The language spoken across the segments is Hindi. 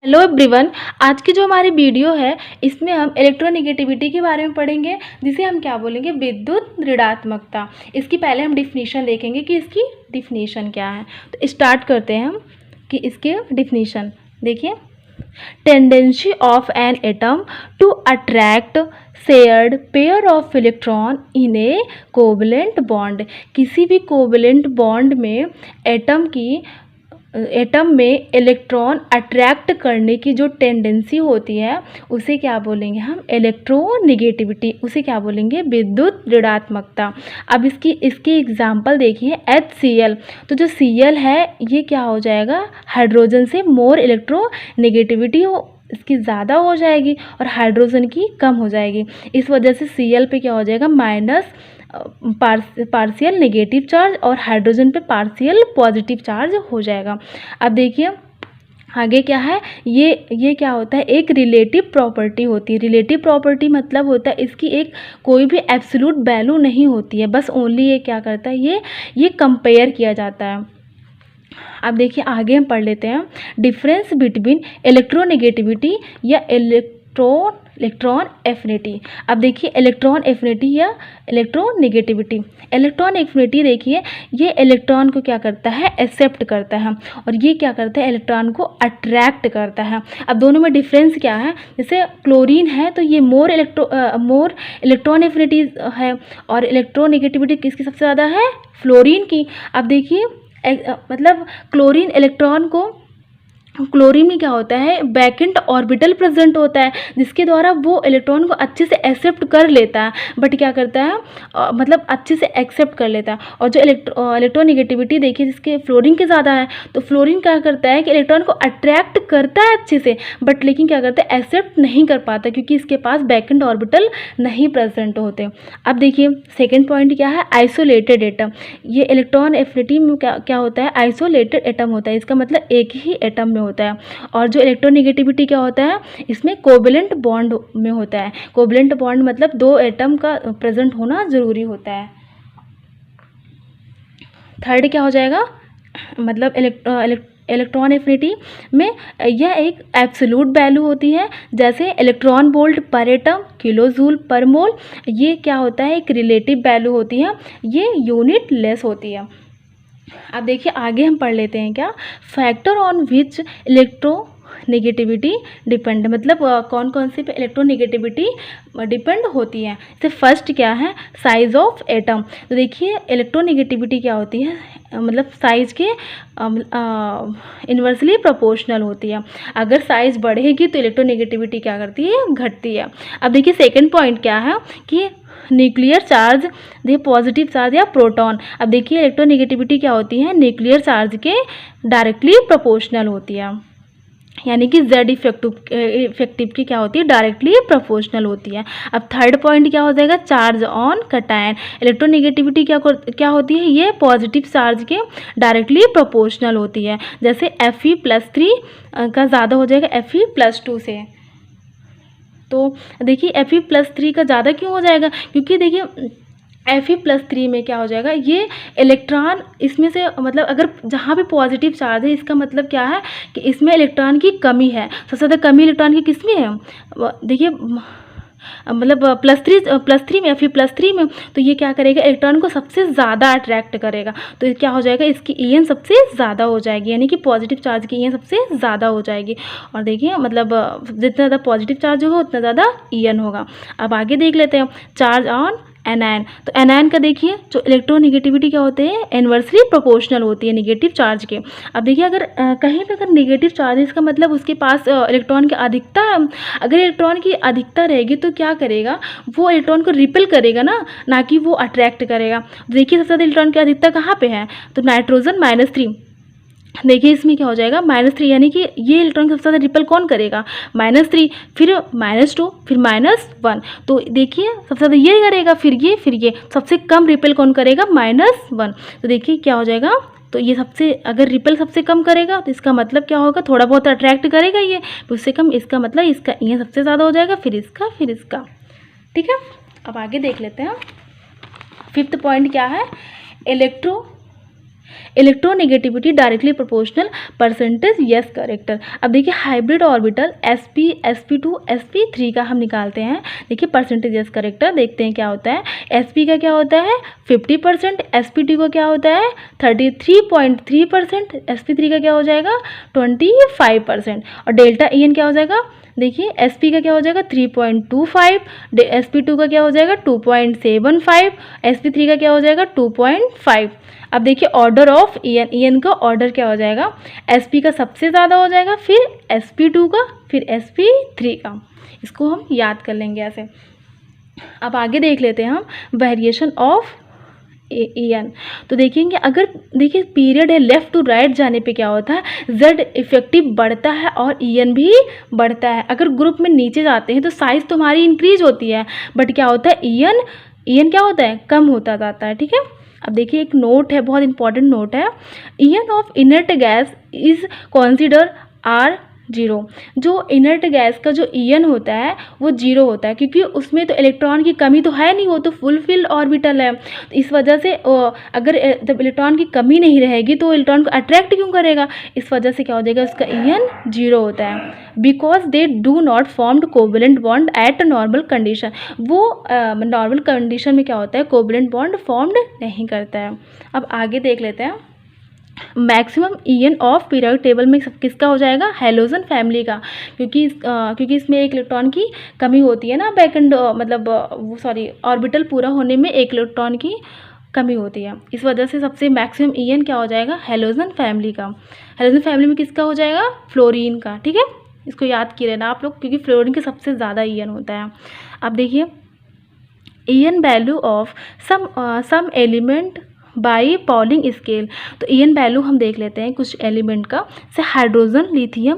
Hello everyone. आज की जो हमारी वीडियो है इसमें हम इलेक्ट्रोनेगेटिविटी के बारे में पढ़ेंगे, जिसे हम क्या बोलेंगे, विद्युत ऋणात्मकता। इसकी पहले हम डिफिनीशन देखेंगे कि इसकी डिफिनीशन क्या है। तो स्टार्ट करते हैं हम कि इसके डिफिनीशन देखिए। Tendency of an atom to attract shared pair of electron in a covalent bond. किसी भी कोवलेंट बॉन्ड में एटम में इलेक्ट्रॉन अट्रैक्ट करने की जो टेंडेंसी होती है उसे क्या बोलेंगे हम, इलेक्ट्रोनेगेटिविटी। उसे क्या बोलेंगे, विद्युत ऋणात्मकता। अब इसकी एग्जांपल देखिए, HCl। तो जो Cl है ये क्या हो जाएगा, हाइड्रोजन से मोर इलेक्ट्रोनेगेटिविटी इसकी ज़्यादा हो जाएगी और हाइड्रोजन की कम हो जाएगी। इस वजह से Cl पे क्या हो जाएगा, माइनस पार्शियल नेगेटिव चार्ज और हाइड्रोजन पे पार्शियल पॉजिटिव चार्ज हो जाएगा। अब देखिए आगे क्या है, ये क्या होता है, एक रिलेटिव प्रॉपर्टी होती है। रिलेटिव प्रॉपर्टी मतलब होता है इसकी एक कोई भी एब्सोल्यूट वैल्यू नहीं होती है, बस ओनली ये क्या करता है, ये कंपेयर किया जाता है। अब देखिए आगे हम पढ़ लेते हैं, डिफरेंस बिटवीन इलेक्ट्रोनेगेटिविटी या इलेक्ट्रॉन एफिनिटी। अब देखिए इलेक्ट्रॉन एफिनिटी या इलेक्ट्रोनेगेटिविटी। इलेक्ट्रॉन एफिनिटी देखिए, ये इलेक्ट्रॉन को क्या करता है, एक्सेप्ट करता है, और ये क्या करता है, इलेक्ट्रॉन को अट्रैक्ट करता है। अब दोनों में डिफरेंस क्या है, जैसे क्लोरीन है तो ये मोर इलेक्ट्रॉन एफिनिटी है, और इलेक्ट्रोनेगेटिविटी किसकी सबसे ज़्यादा है, फ्लोरीन की। अब देखिए मतलब क्लोरीन में क्या होता है, वैकेंट ऑर्बिटल प्रेजेंट होता है, जिसके द्वारा वो इलेक्ट्रॉन को अच्छे से एक्सेप्ट कर लेता है, बट क्या करता है मतलब अच्छे से एक्सेप्ट कर लेता है। और जो इलेक्ट्रोनेगेटिविटी देखिए, जिसके फ्लोरीन के ज़्यादा है, तो फ्लोरीन क्या करता है कि इलेक्ट्रॉन को अट्रैक्ट करता है अच्छे से, बट लेकिन क्या करता है, एक्सेप्ट नहीं कर पाता, क्योंकि इसके पास वैकेंट ऑर्बिटल नहीं प्रेजेंट होते। अब देखिए सेकेंड पॉइंट क्या है, आइसोलेटेड एटम। ये इलेक्ट्रॉन एफिनिटी में क्या होता है, आइसोलेटेड एटम होता है। इसका मतलब एक ही एटम में होता है। और जो इलेक्ट्रोनेगेटिविटी क्या होता है, इसमें कोवेलेंट बॉन्ड में होता है। कोवेलेंट बॉन्ड मतलब दो एटम का प्रेजेंट होना जरूरी होता है। थर्ड क्या हो जाएगा, मतलब इलेक्ट्रॉन एफिनिटी में यह एक एब्सोल्यूट वैल्यू होती है, जैसे इलेक्ट्रॉन वोल्ट पर एटम, किलो जूल पर मोल। ये क्या होता है, एक रिलेटिव वैल्यू होती है, ये यूनिट लेस होती है। अब देखिए आगे हम पढ़ लेते हैं क्या, factor on which electronegativity depend. मतलब कौन कौन से पे इलेक्ट्रोनेगेटिविटी डिपेंड होती है। जैसे फर्स्ट क्या है, साइज ऑफ एटम। तो देखिए इलेक्ट्रोनेगेटिविटी क्या होती है, मतलब साइज के इन्वर्सली प्रोपोर्शनल होती है। अगर साइज बढ़ेगी तो इलेक्ट्रोनेगेटिविटी क्या करती है, घटती है। अब देखिए सेकेंड पॉइंट क्या है कि न्यूक्लियर चार्ज, देखिए पॉजिटिव चार्ज या प्रोटॉन। अब देखिए इलेक्ट्रोनेगेटिविटी क्या होती है, न्यूक्लियर चार्ज के डायरेक्टली प्रोपोर्शनल होती है, यानी कि Z इफेक्टिव की क्या होती है, डायरेक्टली प्रोपोर्शनल होती है। अब थर्ड पॉइंट क्या हो जाएगा, चार्ज ऑन कैटायन। इलेक्ट्रोनेगेटिविटी क्या होती है, ये पॉजिटिव चार्ज के डायरेक्टली प्रोपोर्शनल होती है। जैसे Fe+3 का ज़्यादा हो जाएगा Fe+2 से। तो देखिए Fe+3 का ज़्यादा क्यों हो जाएगा, क्योंकि देखिए Fe+3 में क्या हो जाएगा, ये इलेक्ट्रॉन इसमें से, मतलब अगर जहाँ भी पॉजिटिव चार्ज है, इसका मतलब क्या है कि इसमें इलेक्ट्रॉन की कमी है। सबसे ज़्यादा कमी इलेक्ट्रॉन की किस में है, देखिए मतलब +3 में, Fe+3 में। तो ये क्या करेगा, इलेक्ट्रॉन को सबसे ज़्यादा अट्रैक्ट करेगा। तो क्या हो जाएगा, इसकी EN सबसे ज़्यादा हो जाएगी, यानी कि पॉजिटिव चार्ज की EN सबसे ज़्यादा हो जाएगी। और देखिए मतलब जितना ज़्यादा पॉजिटिव चार्ज होगा उतना ज़्यादा EN होगा। अब आगे देख लेते हैं, चार्ज ऑन एनायन। तो एनायन का देखिए जो इलेक्ट्रोनेगेटिविटी क्या होते हैं, इन्वर्सली प्रोपोर्शनल होती है नेगेटिव चार्ज के। अब देखिए अगर कहीं पे अगर नेगेटिव चार्ज है, इसका मतलब उसके पास इलेक्ट्रॉन की अधिकता, अगर इलेक्ट्रॉन की अधिकता रहेगी तो क्या करेगा, वो इलेक्ट्रॉन को रिपेल करेगा ना कि वो अट्रैक्ट करेगा। देखिए सबसे ज़्यादा इलेक्ट्रॉन की अधिकता कहाँ पे है, तो नाइट्रोजन -3। देखिए इसमें क्या हो जाएगा, -3, यानी कि ये इलेक्ट्रॉन सबसे ज़्यादा रिपेल कौन करेगा, -3, फिर -2, फिर -1। तो देखिए सबसे ज़्यादा ये करेगा, फिर ये सबसे कम रिपेल कौन करेगा, -1। तो देखिए क्या हो जाएगा, तो ये सबसे, अगर रिपेल सबसे कम करेगा तो इसका मतलब क्या होगा, थोड़ा बहुत अट्रैक्ट करेगा ये, उससे कम, इसका मतलब इसका ये सबसे ज़्यादा हो जाएगा, फिर इसका। ठीक है, अब आगे देख लेते हैं। फिफ्थ पॉइंट क्या है, electronegativity directly proportional percentage yes character. अब देखिए hybrid orbital sp sp2 sp3 का हम निकालते हैं। देखिए परसेंटेज यस करेक्टर देखते हैं क्या होता है। sp का क्या होता है 50%, sp2 का क्या होता है 33.3%, sp3 का क्या हो जाएगा 25% और डेल्टा en क्या हो जाएगा। देखिए sp का क्या हो जाएगा 3.25, sp2 का क्या हो जाएगा 2.75, sp3 का क्या हो जाएगा 2.5। अब देखिए ऑर्डर ऑफ en का ऑर्डर क्या हो जाएगा, sp का सबसे ज़्यादा हो जाएगा, फिर sp2 का, फिर sp3 का। इसको हम याद कर लेंगे ऐसे। अब आगे देख लेते हैं हम वेरिएशन ऑफ en। तो देखेंगे अगर देखिए पीरियड है लेफ़्ट टू राइट जाने पे क्या होता है z इफेक्टिव बढ़ता है और en भी बढ़ता है। अगर ग्रुप में नीचे जाते हैं तो साइज़ तो हमारी इंक्रीज होती है, बट क्या होता है en क्या होता है कम होता जाता है। ठीक है, अब देखिए एक नोट है, बहुत इंपॉर्टेंट नोट है। en of inert gas is consider are zero. जो इनर्ट गैस का जो en होता है वो जीरो होता है, क्योंकि उसमें तो इलेक्ट्रॉन की कमी तो है नहीं, वो तो फुलफिल्ड ऑर्बिटल है। तो इस वजह से अगर जब इलेक्ट्रॉन की कमी नहीं रहेगी तो इलेक्ट्रॉन को अट्रैक्ट क्यों करेगा, इस वजह से क्या हो जाएगा उसका en जीरो होता है। Because they do not formed covalent bond eight normal condition. वो नॉर्मल कंडीशन में क्या होता है कोवलेंट बॉन्ड फॉर्म्ड नहीं करता है। अब आगे देख लेते हैं maximum en of periodic table में किसका हो जाएगा हैलोजन फैमिली का, क्योंकि इसमें एक इलेक्ट्रॉन की कमी होती है ना, बैकेंड मतलब वो सॉरी ऑर्बिटल पूरा होने में एक इलेक्ट्रॉन की कमी होती है। इस वजह से सबसे मैक्सिमम en क्या हो जाएगा हैलोजन फैमिली का। हैलोजन फैमिली में किसका हो जाएगा फ्लोरीन का। ठीक है, इसको याद किए रहना आप लोग, क्योंकि फ्लोरीन के सबसे ज़्यादा en होता है। अब देखिए en value of some element by Pauling scale. तो en वैल्यू हम देख लेते हैं कुछ एलिमेंट का, जैसे हाइड्रोजन, लिथियम,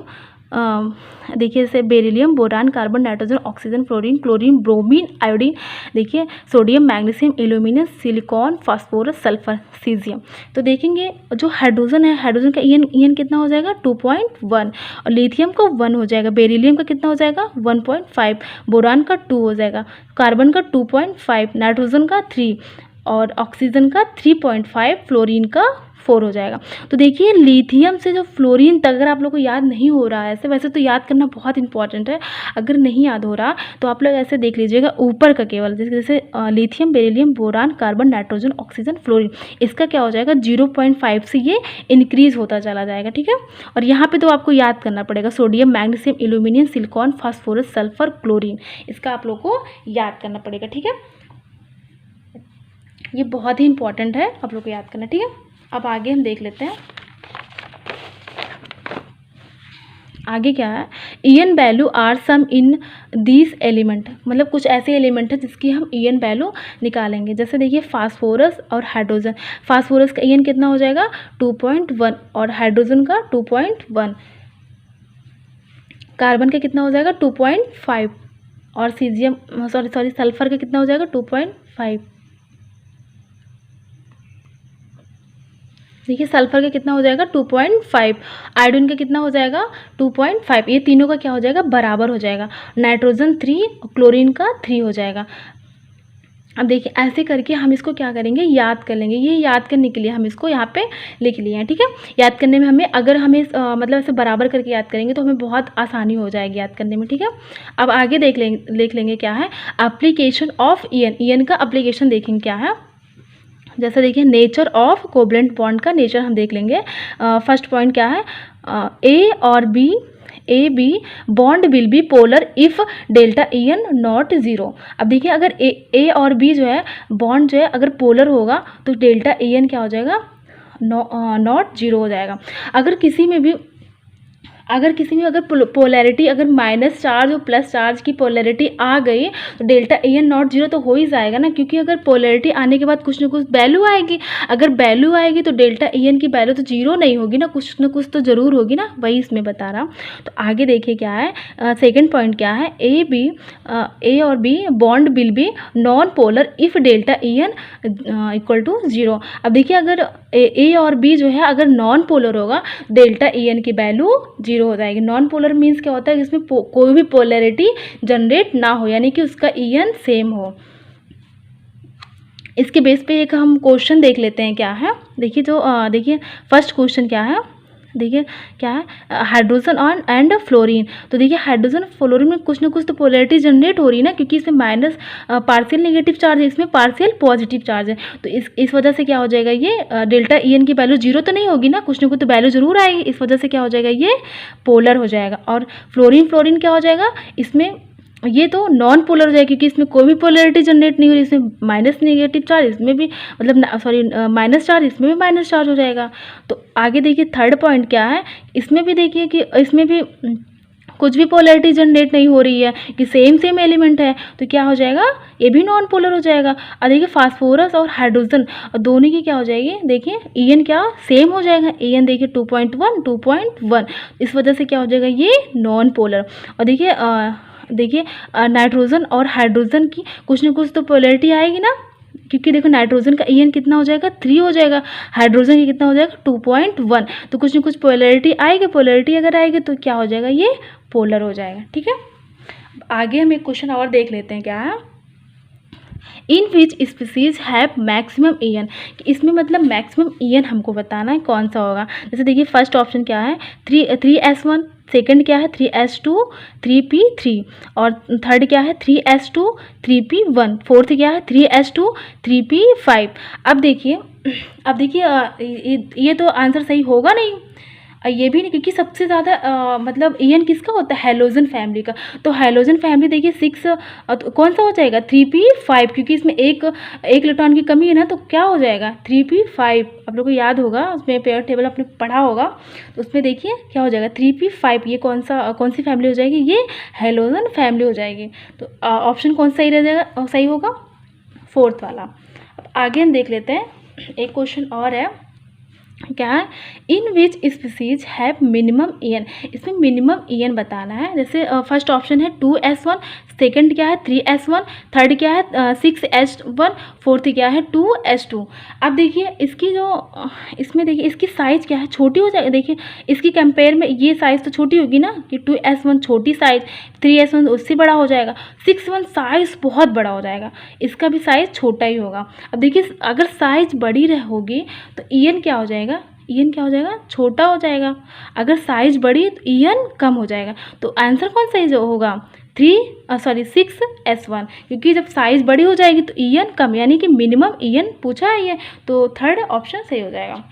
देखिए जैसे beryllium, boron, carbon, nitrogen, oxygen, fluorine, chlorine, bromine, iodine, देखिए sodium, magnesium, aluminium, silicon, phosphorus, sulphur, caesium. तो देखेंगे जो हाइड्रोजन है, हाइड्रोजन का en कितना हो जाएगा 2.1 और लिथियम का 1 हो जाएगा, बेरिलियम का कितना हो जाएगा 1.5, बोरान का 2 हो जाएगा, कार्बन का 2.5, नाइट्रोजन का 3 और ऑक्सीजन का 3.5, फ्लोरीन का 4 हो जाएगा। तो देखिए लिथियम से जो फ्लोरीन तक अगर आप लोग को याद नहीं हो रहा है, ऐसे वैसे तो याद करना बहुत इंपॉर्टेंट है, अगर नहीं याद हो रहा तो आप लोग ऐसे देख लीजिएगा ऊपर का केवल, जैसे lithium, beryllium, boron, carbon, nitrogen, oxygen, fluorine, इसका क्या हो जाएगा 0.5 से ये इंक्रीज होता चला जाएगा। ठीक है, और यहाँ पे तो आपको याद करना पड़ेगा sodium, magnesium, aluminium, silicon, phosphorus, sulphur, chlorine, इसका आप लोग को याद करना पड़ेगा। ठीक है, ये बहुत ही इंपॉर्टेंट है, आप लोग को याद करना। ठीक है, अब आगे हम देख लेते हैं आगे क्या है। en value are some in this element, मतलब कुछ ऐसे एलिमेंट है जिसकी हम en वैल्यू निकालेंगे। जैसे देखिए फास्फोरस और हाइड्रोजन, फास्फोरस का en कितना हो जाएगा 2.1 और हाइड्रोजन का 2.1, कार्बन का कितना हो जाएगा 2.5 और सीजियम सॉरी सल्फर का कितना हो जाएगा 2.5। देखिए सल्फर का कितना हो जाएगा 2.5, आयोडीन का कितना हो जाएगा 2.5, ये तीनों का क्या हो जाएगा बराबर हो जाएगा। नाइट्रोजन 3 और क्लोरीन का 3 हो जाएगा। अब देखिए ऐसे करके हम इसको क्या करेंगे याद कर लेंगे। ये याद करने के लिए हम इसको यहाँ पे लिख लिए हैं। ठीक है, याद करने में हमें अगर हमें मतलब ऐसे बराबर करके याद करेंगे तो हमें बहुत आसानी हो जाएगी याद करने में। ठीक है, अब आगे देख लेंगे क्या है एप्लीकेशन ऑफ en का एप्लीकेशन देखेंगे क्या है। जैसे देखिए नेचर ऑफ कोवलेंट बॉन्ड का नेचर हम देख लेंगे। फर्स्ट पॉइंट क्या है ए और B B bond will be polar if delta en not zero. अब देखिए अगर ए और बी जो है बॉन्ड जो है अगर पोलर होगा तो डेल्टा en क्या हो जाएगा नॉट ज़ीरो हो जाएगा। अगर किसी में भी अगर पोलैरिटी अगर माइनस चार्ज और प्लस चार्ज की पोलैरिटी आ गई तो डेल्टा en नॉट जीरो तो हो ही जाएगा ना, क्योंकि अगर पोलैरिटी आने के बाद कुछ ना कुछ वैल्यू आएगी। अगर वैल्यू आएगी तो डेल्टा en की वैल्यू तो जीरो नहीं होगी ना कुछ तो ज़रूर होगी ना, वही इसमें बता रहा। तो आगे देखिए क्या है सेकेंड पॉइंट क्या है ए और B bond will be non polar if delta en equal to zero. अब देखिए अगर ए और बी जो है अगर नॉन पोलर होगा डेल्टा en की वैल्यू जीरो हो जाएगी। नॉन पोलर मीन्स क्या होता है जिसमें कोई भी पोलैरिटी जनरेट ना हो, यानी कि उसका en सेम हो। इसके बेस पे एक हम क्वेश्चन देख लेते हैं क्या है। देखिए जो देखिए फर्स्ट क्वेश्चन क्या है, देखिए क्या है, हाइड्रोजन ऑन एंड फ्लोरीन। तो देखिए हाइड्रोजन फ्लोरीन में कुछ ना कुछ तो पोलैरिटी जनरेट हो रही है ना, क्योंकि इसमें माइनस पार्शियल नेगेटिव चार्ज है, इसमें पार्शियल पॉजिटिव चार्ज है। तो इस वजह से क्या हो जाएगा, ये डेल्टा ई एन की वैल्यू जीरो तो नहीं होगी ना, कुछ ना कुछ तो वैल्यू जरूर आएगी। इस वजह से क्या हो जाएगा, ये पोलर हो जाएगा। और फ्लोरीन क्या हो जाएगा, इसमें ये तो नॉन पोलर हो जाएगा, क्योंकि इसमें कोई भी पोलैरिटी जनरेट नहीं हो रही, इसमें माइनस नेगेटिव चार्ज, इसमें भी मतलब सॉरी माइनस चार्ज, इसमें भी माइनस चार्ज हो जाएगा। तो आगे देखिए थर्ड पॉइंट क्या है, इसमें भी देखिए कि इसमें भी कुछ भी पोलैरिटी जनरेट नहीं हो रही है, कि सेम एलिमेंट है, तो क्या हो जाएगा, ये भी नॉन पोलर हो जाएगा। और देखिए फास्फोरस और हाइड्रोजन और दोनों की क्या हो जाएगी, देखिए ई एन क्या सेम हो जाएगा, ई एन देखिए 2.1 इस वजह से क्या हो जाएगा, ये नॉन पोलर। और देखिए नाइट्रोजन और हाइड्रोजन की कुछ ना कुछ तो पोलैरिटी आएगी ना, क्योंकि देखो नाइट्रोजन का ई एन कितना हो जाएगा, 3 हो जाएगा, हाइड्रोजन की कितना हो जाएगा, 2.1। तो कुछ ना कुछ पोलैरिटी आएगी, पोलैरिटी अगर आएगी तो क्या हो जाएगा, ये पोलर हो जाएगा। ठीक है, आगे हम एक क्वेश्चन और देख लेते हैं क्या है, in which species have maximum E N. इसमें मतलब मैक्सिमम ई एन हमको बताना है कौन सा होगा। जैसे देखिए फर्स्ट ऑप्शन क्या है, 3s1, सेकंड क्या है 3s2 3p3, और थर्ड क्या है 3s2 3p1, फोर्थ क्या है 3s2 3p5। अब देखिए ये तो आंसर सही होगा नहीं, ये भी नहीं, क्योंकि सबसे ज़्यादा मतलब ई एन किसका होता है, हेलोजन फैमिली का। तो हेलोजन फैमिली देखिए 6 तो कौन सा हो जाएगा 3p5, क्योंकि इसमें एक इलेक्ट्रॉन की कमी है ना, तो क्या हो जाएगा 3p5। आप लोग को याद होगा, उसमें पेयर टेबल आपने पढ़ा होगा, तो उसमें देखिए क्या हो जाएगा 3p5। ये कौन सी फैमिली हो जाएगी, ये हेलोजन फैमिली हो जाएगी। तो ऑप्शन कौन सा सही रह जाएगा, सही होगा फोर्थ वाला। अब आगे हम देख लेते हैं, एक क्वेश्चन और है क्या है, in which species have minimum E N. इसमें मिनिमम ई एन बताना है। जैसे फर्स्ट ऑप्शन है 2s1, सेकंड क्या है 3s1, थर्ड क्या है 6s1, फोर्थ क्या है 2s2। अब देखिए इसकी जो इसमें देखिए इसकी साइज़ क्या है, छोटी हो जाएगी। देखिए इसकी कंपेयर में ये साइज़ तो छोटी होगी ना, कि 2s1 छोटी साइज़, 3s1 उससे बड़ा हो जाएगा, 6s1 साइज़ बहुत बड़ा हो जाएगा, इसका भी साइज़ छोटा ही होगा। अब देखिए अगर साइज़ बड़ी होगी तो ई एन क्या हो जाएगा, ई एन क्या हो जाएगा, छोटा हो जाएगा। अगर साइज बड़ी है तो ई एन कम हो जाएगा। तो आंसर कौन सा होगा 6s1, क्योंकि जब साइज बड़ी हो जाएगी तो ई एन कम, यानी कि मिनिमम ई एन पूछा है ये, तो थर्ड ऑप्शन सही हो जाएगा।